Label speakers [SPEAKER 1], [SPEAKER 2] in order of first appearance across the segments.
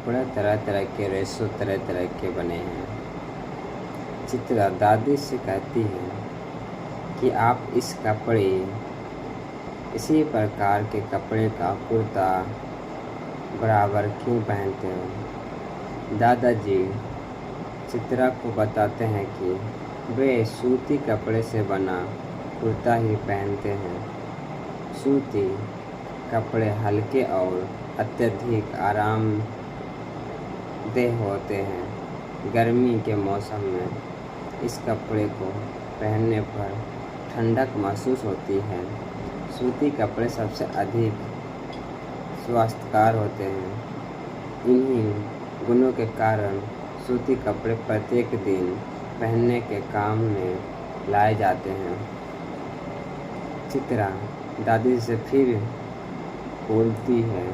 [SPEAKER 1] कपड़े तरह तरह के, रेशों तरह तरह के बने हैं। चित्रा दादी से कहती है कि आप इसी प्रकार के कपड़े का कुर्ता बराबर क्यों पहनते हो। दादाजी चित्रा को बताते हैं कि वे सूती कपड़े से बना कुर्ता ही पहनते हैं। सूती कपड़े हल्के और अत्यधिक आरामदेह होते हैं। गर्मी के मौसम में इस कपड़े को पहनने पर ठंडक महसूस होती है। सूती कपड़े सबसे अधिक स्वास्थ्यकर होते हैं। इन्हीं गुणों के कारण सूती कपड़े प्रत्येक दिन पहनने के काम में लाए जाते हैं। चित्रा दादी से फिर बोलती है,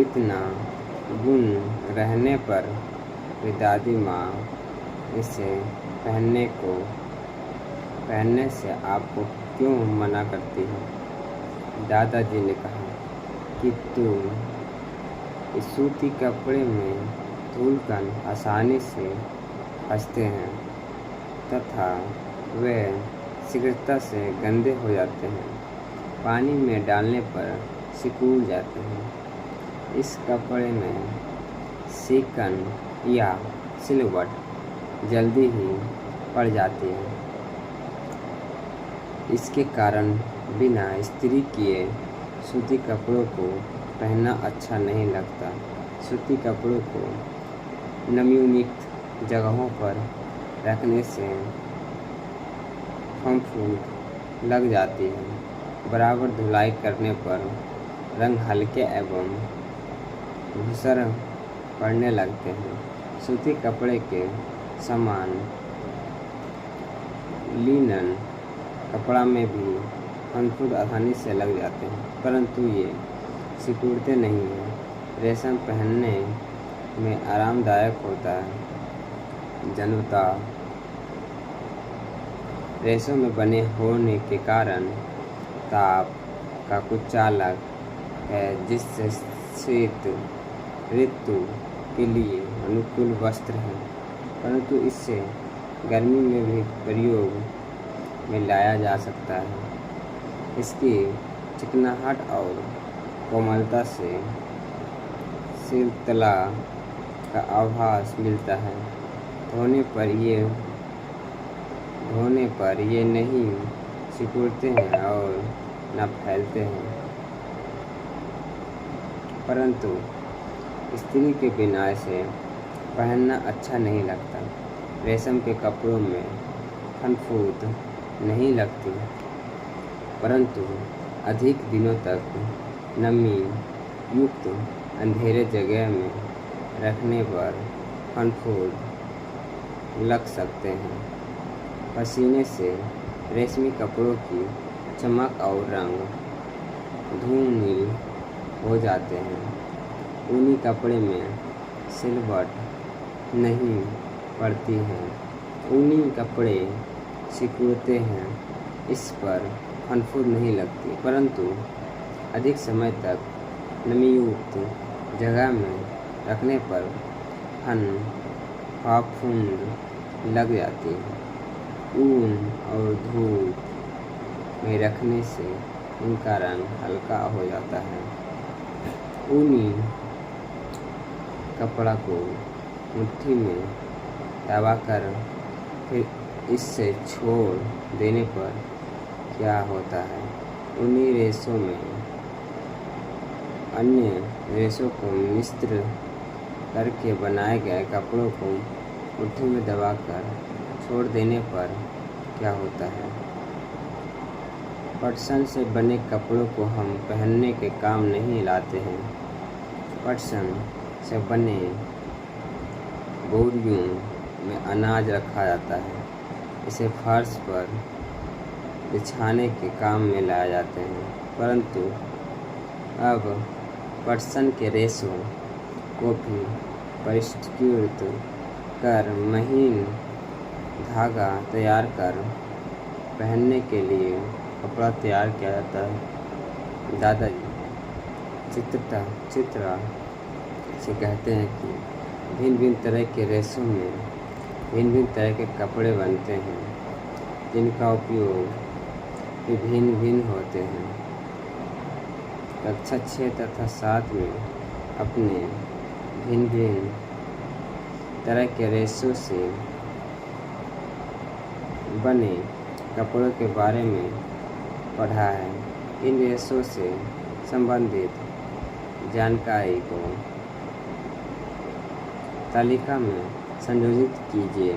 [SPEAKER 1] इतना गुण रहने पर भी दादी माँ इसे पहनने से आपको क्यों मना करती है। दादाजी ने कहा कि तुम इस सूती कपड़े में धूलकण आसानी से फंसते हैं तथा वे शीघ्रता से गंदे हो जाते हैं। पानी में डालने पर सिकुड़ जाते हैं। इस कपड़े में सिकन या सिलवट जल्दी ही पड़ जाती है। इसके कारण बिना इस्त्री किए सूती कपड़ों को पहनना अच्छा नहीं लगता। सूती कपड़ों को नमीयुक्त जगहों पर रखने से फफूंद लग जाती है। बराबर धुलाई करने पर रंग हल्के एवं धूसर पड़ने लगते हैं। सूती कपड़े के समान लिनन कपड़ा में भी फफूंद आसानी से लग जाते हैं, परंतु ये सिकुड़ते नहीं हैं। रेशम पहनने में आरामदायक होता है। जनुता रेशों में बने होने के कारण ताप का कुछ चालक है, जिससे शीत ऋतु के लिए अनुकूल वस्त्र है, परंतु इसे गर्मी में भी प्रयोग में लाया जा सकता है। इसकी चिकनाहट और कोमलता से शीतलता का आभास मिलता है। धोने पर ये नहीं सिकुड़ते हैं और न फैलते हैं, परंतु इस्त्री के बिना इसे पहनना अच्छा नहीं लगता। रेशम के कपड़ों में फफूंद नहीं लगती, परंतु अधिक दिनों तक नमी युक्त अंधेरे जगह में रखने पर फफूंद लग सकते हैं। पसीने से रेशमी कपड़ों की चमक और रंग धूमिल हो जाते हैं। ऊनी कपड़े में सिलवट नहीं पड़ती है। ऊनी कपड़े सिकुड़ते हैं, इस पर फफूंद नहीं लगती, परंतु अधिक समय तक नमीयुक्त जगह में रखने पर फफूंद लग जाती है। ऊन और धूप में रखने से इनका रंग हल्का हो जाता है। ऊनी कपड़ा को मुट्ठी में दबाकर फिर इससे छोड़ देने पर क्या होता है, ऊनी रेशों में अन्य रेशों को मिश्र करके बनाए गए कपड़ों को मुट्ठी में दबाकर छोड़ देने पर क्या होता है। पटसन से बने कपड़ों को हम पहनने के काम नहीं लाते हैं। पटसन से बने बोरियों में अनाज रखा जाता है। इसे फर्श पर बिछाने के काम में लाए जाते हैं, परंतु अब पटसन के रेशों को भी परिष्कृत कर महीन धागा तैयार कर पहनने के लिए कपड़ा तैयार किया जाता है। दादाजी चित्रा से कहते हैं कि भिन्न भिन्न तरह के रेशों में भिन्न भिन्न तरह के कपड़े बनते हैं, जिनका उपयोग भी भिन्न भिन्न होते हैं। कक्षा 6 तथा 7 में अपने भिन्न भिन्न तरह के रेशों से बने कपड़ों के बारे में पढ़ा है। इन रेशों से संबंधित जानकारी को तालिका में संयोजित कीजिए।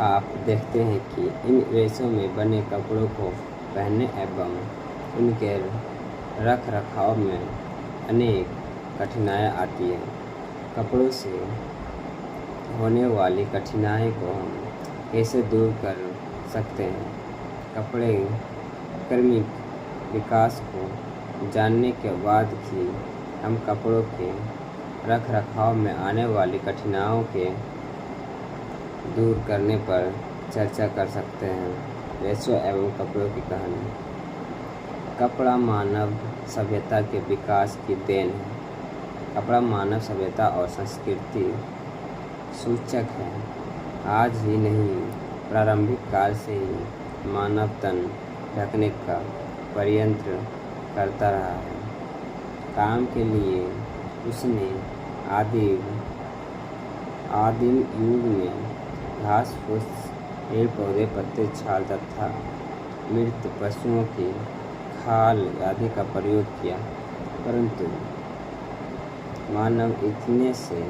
[SPEAKER 1] आप देखते हैं कि इन रेशों में बने कपड़ों को पहनने एवं उनके रख रखाव में अनेक कठिनाइयाँ आती हैं। कपड़ों से होने वाली कठिनाई को हम कैसे दूर कर सकते हैं? कपड़े क्रमिक विकास को जानने के बाद ही हम कपड़ों के रख रखाव में आने वाली कठिनाइयों के दूर करने पर चर्चा कर सकते हैं। रेशों एवं कपड़ों की कहानी। कपड़ा मानव सभ्यता के विकास की देन है। कपड़ा मानव सभ्यता और संस्कृति सूचक है। आज ही नहीं, प्रारंभिक काल से ही मानव तन ढकने का प्रयत्न करता रहा है। काम के लिए उसने आदिम युग में घास फूस, पेड़ पौधे, पत्ते, छाल तथा मृत पशुओं की खाल आदि का प्रयोग किया, परंतु मानव इतने से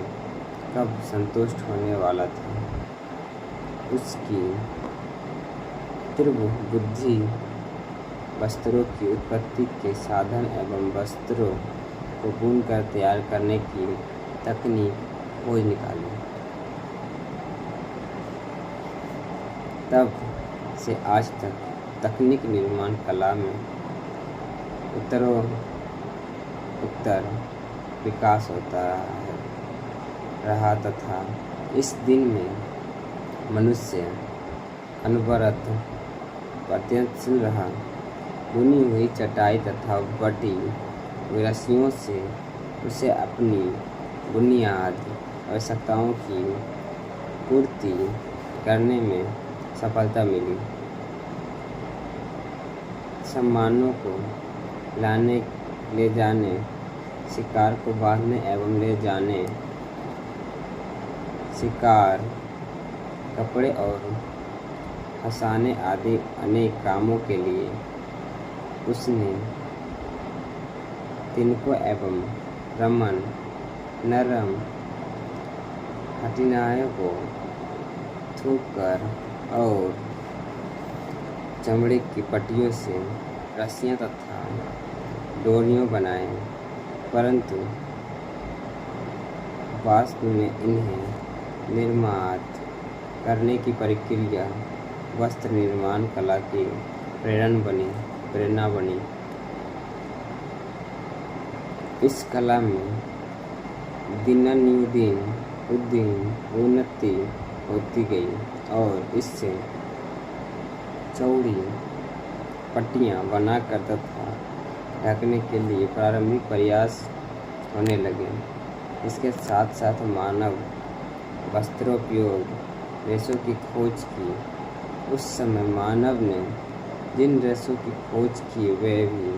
[SPEAKER 1] कब संतुष्ट होने वाला था? उसकी तीव्र बुद्धि वस्त्रों की उत्पत्ति के साधन एवं वस्त्रों को बुनकर तैयार करने की तकनीक खोज निकाली। तब से आज तक तकनीक निर्माण कला में उत्तर विकास होता रहा तथा इस दिन में मनुष्य अनवरत प्रयत्नशील रहा। बुनी हुई चटाई तथा बटी हुई रस्सियों से उसे अपनी बुनियादी आवश्यकताओं की पूर्ति करने में सफलता मिली। सामानों को लाने ले जाने, शिकार को बांधने एवं ले जाने, शिकार, कपड़े और फंसाने आदि अनेक कामों के लिए उसने तिनकों एवं नरम कठिनाइयों को थूककर और चमड़े की पट्टियों से रस्सियाँ तथा डोरियों बनाए, परंतु वास्तव में इन्हें निर्मित करने की प्रक्रिया वस्त्र निर्माण कला की प्रेरणा बनी। इस कला में दिनानुदिन उन्नति होती गई और इससे चौड़ी पट्टियाँ बनाकर तथा ढकने के लिए प्रारंभिक प्रयास होने लगे। इसके साथ साथ मानव वस्त्रोपयोग रेशों की खोज की। उस समय मानव ने जिन रेशों की खोज की वे भी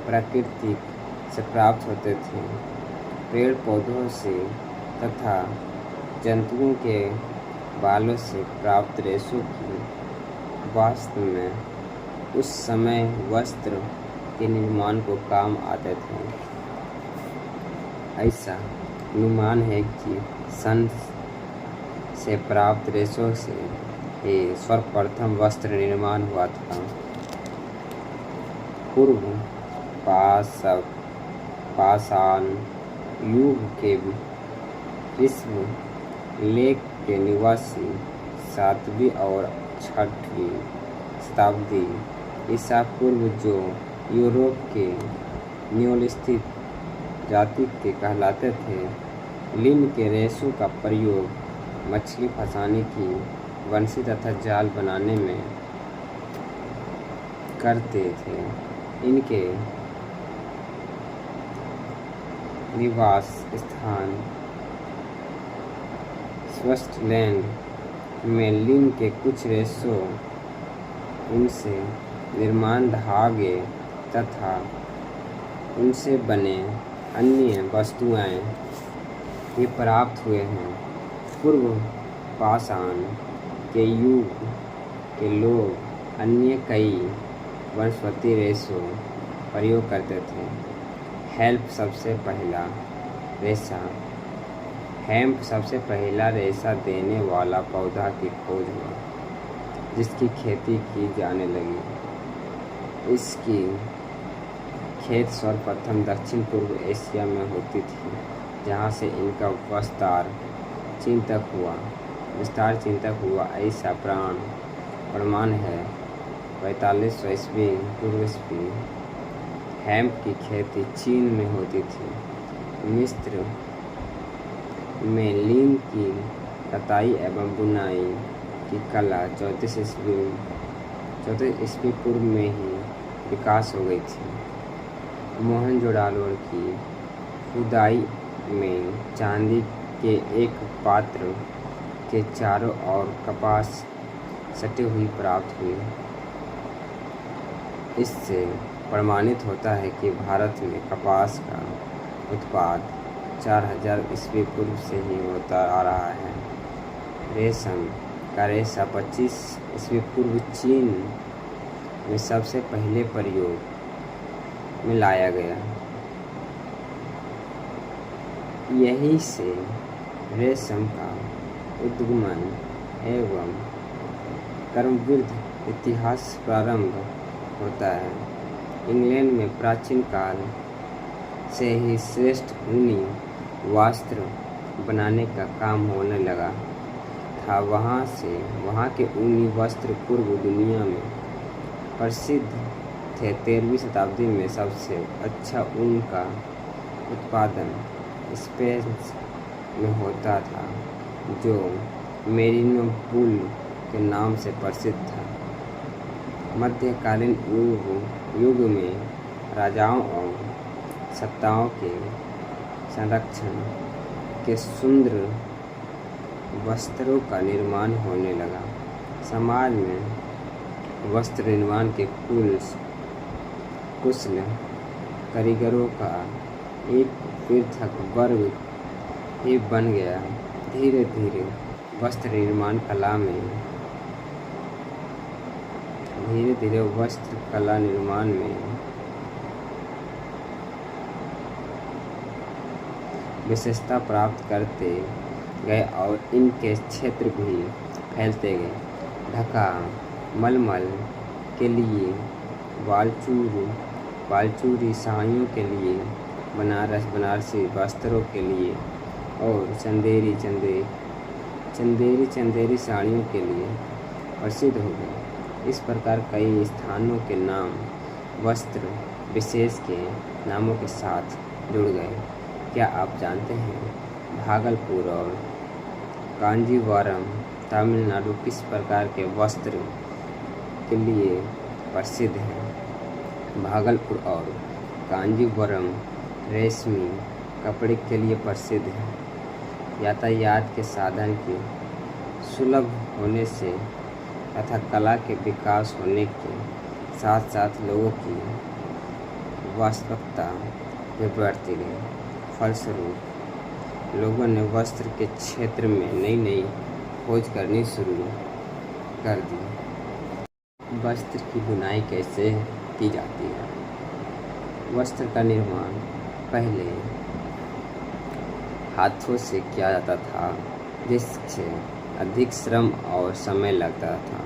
[SPEAKER 1] प्रकृति से प्राप्त होते थे, पेड़ पौधों से तथा जंतुओं के बालों से प्राप्त रेशों की वास्तव में उस समय वस्त्र के निर्माण को काम आते थे। ऐसा अनुमान है कि सन से प्राप्त रेशों से ही सर्वप्रथम वस्त्र निर्माण हुआ था। पूर्व पाषाण युग के विश्व लेक के निवासी 7वीं और 6वीं शताब्दी ईसा पूर्व जो यूरोप के निम्नलिखित जाति के कहलाते थे, लिन के रेशों का प्रयोग मछली फंसाने की बंसी तथा जाल बनाने में करते थे। निवास स्थान स्विट्जरलैंड में लिन के कुछ रेशों, उनसे निर्माण धागे तथा उनसे बने अन्य वस्तुएं भी प्राप्त हुए हैं। पूर्व पाषाण के युग के लोग अन्य कई वनस्पति रेशों प्रयोग करते थे। हेम्प सबसे पहला रेशा देने वाला पौधा की खोज हुआ, जिसकी खेती की जाने लगी। इसकी खेत सर्वप्रथम दक्षिण पूर्व एशिया में होती थी, जहाँ से इनका विस्तार चीन तक हुआ। ऐसा प्रमाण है 4500 ईस्वी पूर्व ईस्वी हेम्प की खेती चीन में होती थी। मिस्र में लिन की कताई एवं बुनाई की कला 34 ईस्वी पूर्व में ही विकास हो गई थी। मोहनजोदाड़ो की खुदाई में चांदी के एक पात्र के चारों ओर कपास सटी हुई प्राप्त हुई। इससे प्रमाणित होता है कि भारत में कपास का उत्पाद 4000 ईस्वी पूर्व से ही होता आ रहा है। रेशम का रेशा 25 ईस्वी पूर्व चीन में सबसे पहले प्रयोग में लाया गया। यहीं से रेशम का उद्गमन एवं क्रमबद्ध इतिहास प्रारंभ होता है। इंग्लैंड में प्राचीन काल से ही श्रेष्ठ ऊनी वस्त्र बनाने का काम होने लगा था। वहाँ के ऊनी वस्त्र पूर्व दुनिया में प्रसिद्ध थे। 13वीं शताब्दी में सबसे अच्छा ऊन का उत्पादन स्पेन में होता था, जो मेरिनो वूल के नाम से प्रसिद्ध था। मध्यकालीन युग में राजाओं और सत्ताओं के संरक्षण के सुंदर वस्त्रों का निर्माण होने लगा। समाज में वस्त्र निर्माण के कुशल कारीगरों का एक पृथक वर्ग ही बन गया। धीरे धीरे वस्त्र निर्माण कला निर्माण में विशेषता प्राप्त करते गए और इनके क्षेत्र भी फैलते गए। ढाका मलमल के लिए, बालचूरी साड़ियों के लिए, बनारसी वस्त्रों के लिए और चंदेरी साड़ियों के लिए प्रसिद्ध हो गए। इस प्रकार कई स्थानों के नाम वस्त्र विशेष के नामों के साथ जुड़ गए। क्या आप जानते हैं भागलपुर और कांजीवरम तमिलनाडु किस प्रकार के वस्त्र के लिए प्रसिद्ध है? भागलपुर और कांजीवरम रेशमी कपड़े के लिए प्रसिद्ध है। यातायात के साधन के सुलभ होने से तथा कला के विकास होने के साथ साथ लोगों की वास्तविकता भी बढ़ती गई। फलस्वरूप लोगों ने वस्त्र के क्षेत्र में नई खोज करनी शुरू कर दी। वस्त्र की बुनाई कैसे की जाती है? वस्त्र का निर्माण पहले हाथों से किया जाता था, जिससे अधिक श्रम और समय लगता था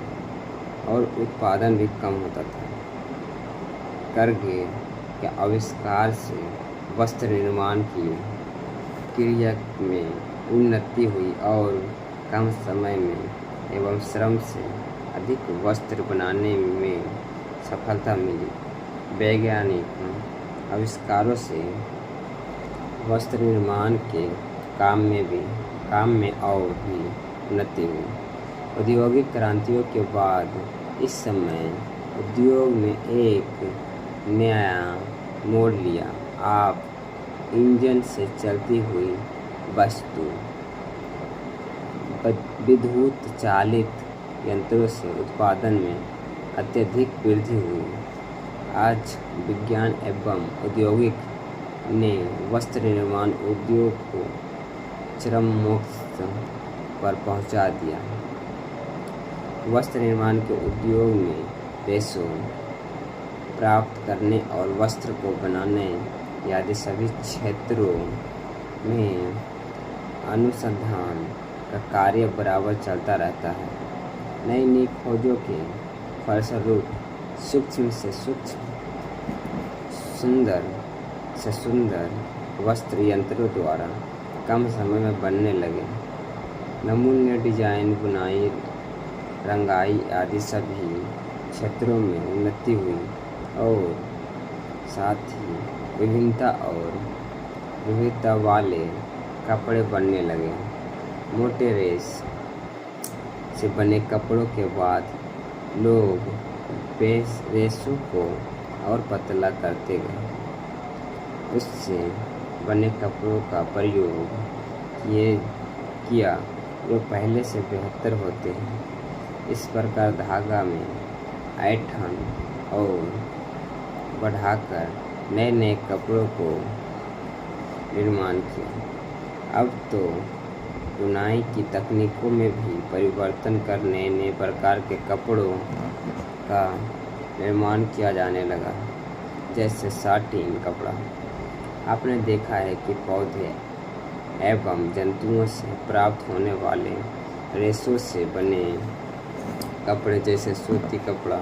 [SPEAKER 1] और उत्पादन भी कम होता था। करघे के आविष्कार से वस्त्र निर्माण की क्रिया में उन्नति हुई और कम समय में एवं श्रम से अधिक वस्त्र बनाने में सफलता मिली। वैज्ञानिक आविष्कारों से वस्त्र निर्माण के काम में और भी उन्नति हुई। औद्योगिक क्रांतियों के बाद इस समय उद्योग में एक नया मोड़ लिया। आप इंजन से चलती हुई वस्तु विद्युत चालित यंत्रों से उत्पादन में अत्यधिक वृद्धि हुई। आज विज्ञान एवं औद्योगिक ने वस्त्र निर्माण उद्योग को चरम मोक्ष पर पहुंचा दिया। वस्त्र निर्माण के उद्योग में रेशों प्राप्त करने और वस्त्र को बनाने आदि सभी क्षेत्रों में अनुसंधान का कार्य बराबर चलता रहता है। नई नई खोजों के फलस्वरूप सूक्ष्म से सूक्ष्म, सुंदर से सुंदर वस्त्र यंत्रों द्वारा कम समय में बनने लगे। नमूने डिजाइन, बुनाई, रंगाई आदि सभी क्षेत्रों में उन्नति हुई और साथ ही विविधता वाले कपड़े बनने लगे। मोटे रेश से बने कपड़ों के बाद लोग रेशों को और पतला करते गए। उससे बने कपड़ों का प्रयोग किया जो पहले से बेहतर होते हैं। इस प्रकार धागा में ऐंठन और बढ़ाकर नए नए कपड़ों को निर्माण किया। अब तो बुनाई की तकनीकों में भी परिवर्तन कर नए नए प्रकार के कपड़ों का निर्माण किया जाने लगा, जैसे साटिन कपड़ा। आपने देखा है कि पौधे एवं जंतुओं से प्राप्त होने वाले रेशों से बने कपड़े जैसे सूती कपड़ा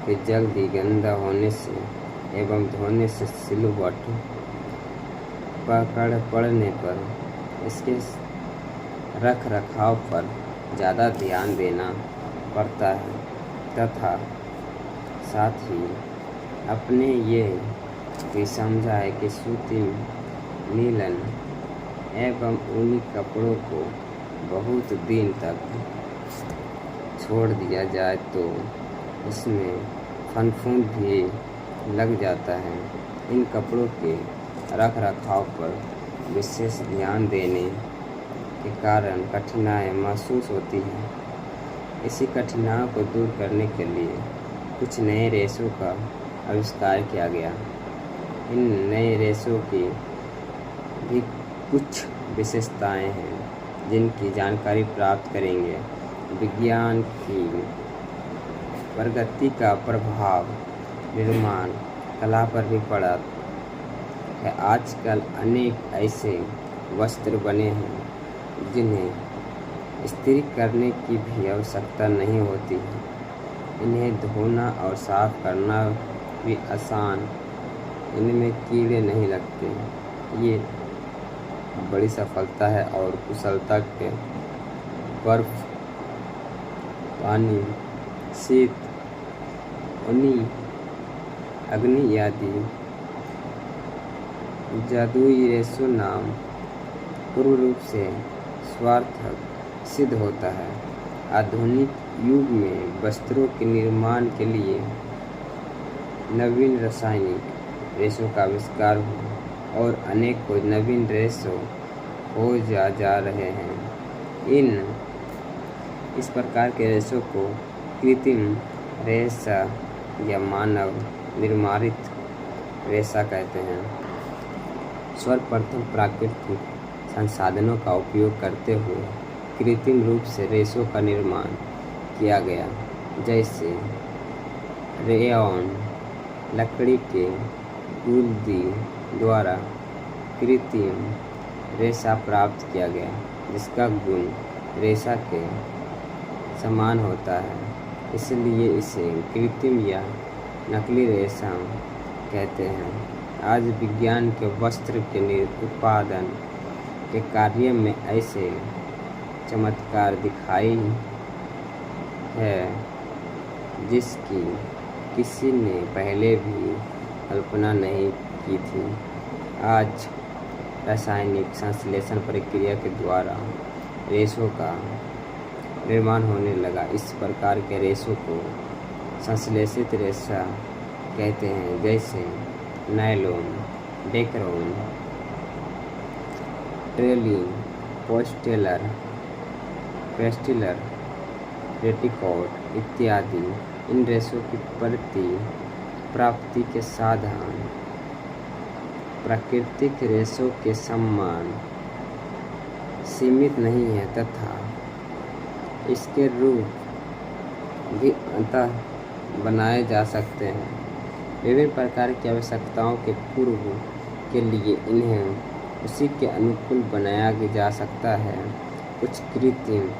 [SPEAKER 1] के जल्दी गंदा होने से एवं धोने से सिलवट पड़ने पर इसके रख रखाव पर ज़्यादा ध्यान देना पड़ता है तथा साथ ही अपने ये भी समझा है कि सूती, नीलन एवं ऊनी कपड़ों को बहुत दिन तक छोड़ दिया जाए तो इसमें फफूंद भी लग जाता है। इन कपड़ों के रख रखाव पर विशेष ध्यान देने के कारण कठिनाई महसूस होती है। इसी कठिनाइयों को दूर करने के लिए कुछ नए रेशों का आविष्कार किया गया। इन नए रेशों की भी कुछ विशेषताएं हैं जिनकी जानकारी प्राप्त करेंगे। विज्ञान की प्रगति का प्रभाव निर्माण कला पर भी पड़ा है। आजकल अनेक ऐसे वस्त्र बने हैं जिन्हें इस्त्री करने की भी आवश्यकता नहीं होती है। इन्हें धोना और साफ करना भी आसान, इनमें कीड़े नहीं लगते। ये बड़ी सफलता है और कुशलता के बर्फ, पानी, शीत, अग्नि आदि जादुई रेशों नाम पूर्ण रूप से सार्थक सिद्ध होता है। आधुनिक युग में वस्त्रों के निर्माण के लिए नवीन रासायनिक रेशों का आविष्कार हुआ और अनेक नवीन रेशों खोज जा रहे हैं। इस प्रकार के रेशों को कृत्रिम रेशा या मानव निर्मित रेशा कहते हैं। सर्वप्रथम प्राकृतिक संसाधनों का उपयोग करते हुए कृत्रिम रूप से रेशों का निर्माण किया गया, जैसे रेयॉन लकड़ी के गुलदी द्वारा कृत्रिम रेशा प्राप्त किया गया, जिसका गुण रेशा के समान होता है, इसलिए इसे कृत्रिम या नकली रेशा कहते हैं। आज विज्ञान के वस्त्र के उत्पादन के कार्य में ऐसे चमत्कार दिखाई है जिसकी किसी ने पहले भी कल्पना नहीं की थी। आज रासायनिक संश्लेषण प्रक्रिया के द्वारा रेशों का निर्माण होने लगा। इस प्रकार के रेशों को संश्लेषित रेशा कहते हैं, जैसे नायलॉन, डेक्रोन, ट्रेलिंग, पेस्टिलर, पेटिकोट इत्यादि इन रेशों की प्राप्ति के साधन प्राकृतिक रेशों के समान सीमित नहीं है तथा इसके रूप भी अंततः बनाए जा सकते हैं। विभिन्न प्रकार की आवश्यकताओं के पूर्व के लिए इन्हें उसी के अनुकूल बनाया जा सकता है। कुछ कृत्रिम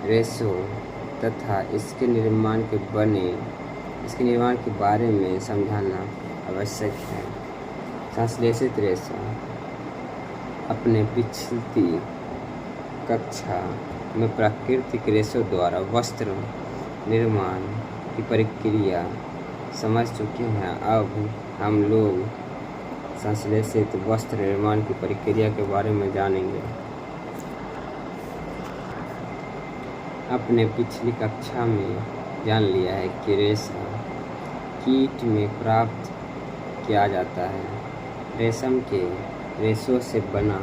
[SPEAKER 1] रेशों तथा इसके निर्माण के बारे में समझाना आवश्यक है। संश्लेषित रेशा। अपने पिछली कक्षा में प्राकृतिक रेशों द्वारा वस्त्र निर्माण की प्रक्रिया समझ चुके हैं। अब हम लोग संश्लेषित वस्त्र निर्माण की प्रक्रिया के बारे में जानेंगे। अपने पिछली कक्षा में जान लिया है कि रेशा कीट में प्राप्त किया जाता है। रेशम के रेशों से बना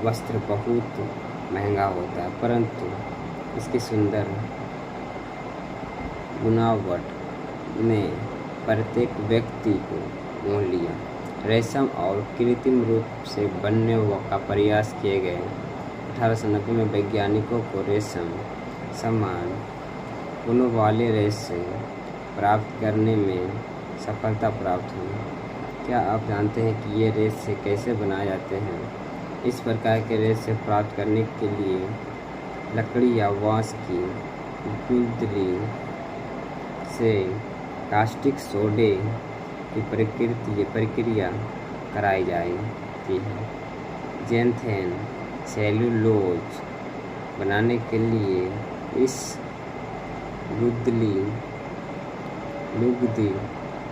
[SPEAKER 1] वस्त्र बहुत महंगा होता है, परंतु इसकी सुंदर बनावट ने प्रत्येक व्यक्ति को मोह लिया। रेशम और कृत्रिम रूप से बनने का प्रयास किए गए। 1890 में वैज्ञानिकों को रेशम समान गुणों वाले रेशे प्राप्त करने में सफलता प्राप्त हुई। क्या आप जानते हैं कि ये रेशे कैसे बनाए जाते हैं? इस प्रकार के रेशे प्राप्त करने के लिए लकड़ी या बांस की गुदली से कास्टिक सोडे की प्रक्रिया कराई जाती है। ज़ैंथेन सेलुलोज बनाने के लिए इस लुगदी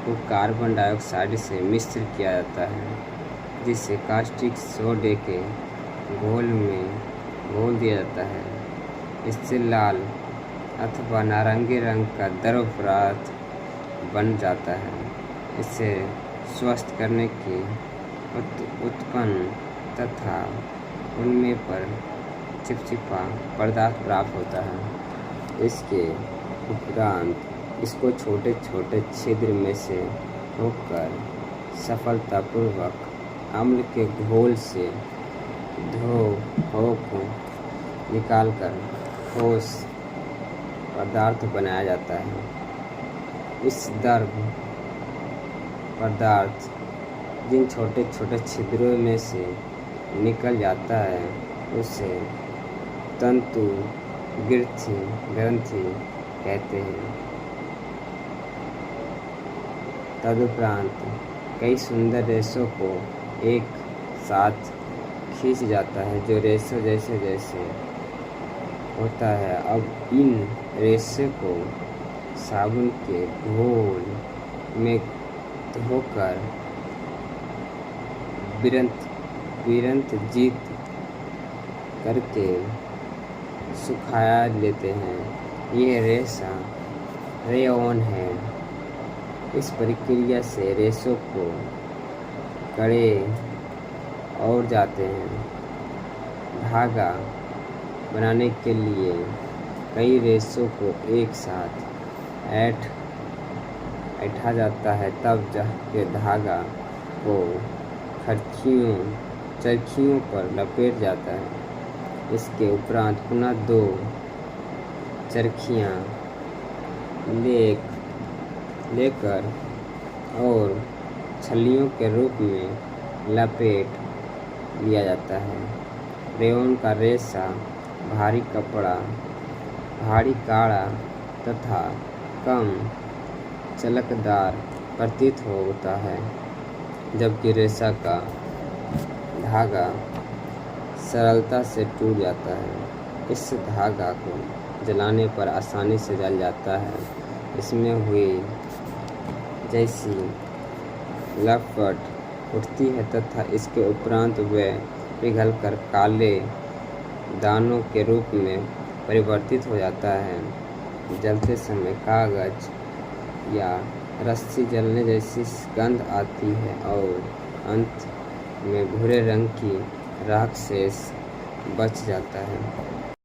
[SPEAKER 1] को कार्बन डाइऑक्साइड से मिश्र किया जाता है, जिसे कास्टिक सोडे के घोल में घोल दिया जाता है। इससे लाल अथवा नारंगी रंग का द्रव पदार्थ बन जाता है। इसे स्वस्थ करने की उत्पन्न तथा उनमें पर चिपचिपा पदार्थ प्राप्त होता है। इसके उपरांत इसको छोटे छोटे छिद्र में से होकर सफलतापूर्वक अम्ल के घोल से को निकालकर ठोस पदार्थ बनाया जाता है। इस द्रव पदार्थ जिन छोटे छोटे छिद्रों में से निकल जाता है उसे तंतु ग्रंथि कहते हैं। तदुपरांत कई सुंदर रेशों को एक साथ खींच जाता है, जो रेशों जैसे जैसे होता है। अब इन रेशे को साबुन के घोल में धोकर विरंजित करके सुखाया लेते हैं। यह रेशा रेयॉन है। इस प्रक्रिया से रेशों को कड़े और जाते हैं। धागा बनाने के लिए कई रेशों को एक साथ ऐंठा जाता है, तब जाके धागा को चरखियों पर लपेट जाता है। इसके उपरांत पुनः 2 चरखियाँ लेकर और छल्लियों के रूप में लपेट लिया जाता है। रेयॉन का रेशा भारी काड़ा तथा कम चलकदार प्रतीत होता है, जबकि रेशा का धागा सरलता से टूट जाता है। इस धागा को जलाने पर आसानी से जल जाता है। इसमें हुई जैसी लपट उठती है तथा इसके उपरांत वे पिघलकर काले दानों के रूप में परिवर्तित हो जाता है। जलते समय कागज या रस्सी जलने जैसी गंध आती है और अंत में भूरे रंग की राख शेष बच जाता है।